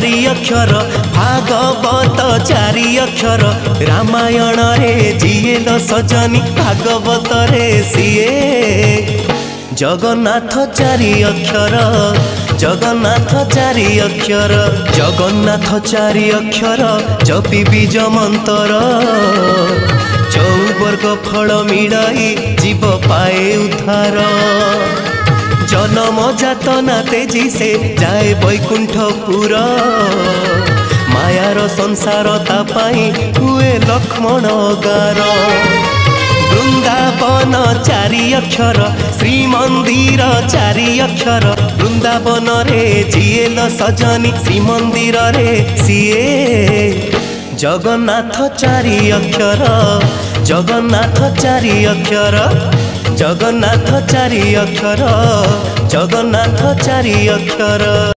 चारि अक्षर भागवत चारि अक्षर रामायण रे जिएल सजनी भागवत रे सीए जगन्नाथ चारि अक्षर जगन्नाथ चारि अक्षर जगन्नाथ चारि अक्षर जपि बीज मंतर चौवर्ग फल मिड़ाई जीव पाए उद्धार जन्म जातना तेजी से जाए वैकुंठपुर मायार संसार तापाई हुए लक्ष्मण गार वृंदावन चारि अक्षर श्रीमंदिर चारि अक्षर वृंदावन रे जिएल सजनी श्रीमंदिर रे सीए जगन्नाथ चारि अक्षर जगन्नाथ चारि अक्षर जगन्नाथ चारि अक्षर जगन्नाथ चारि अक्षर।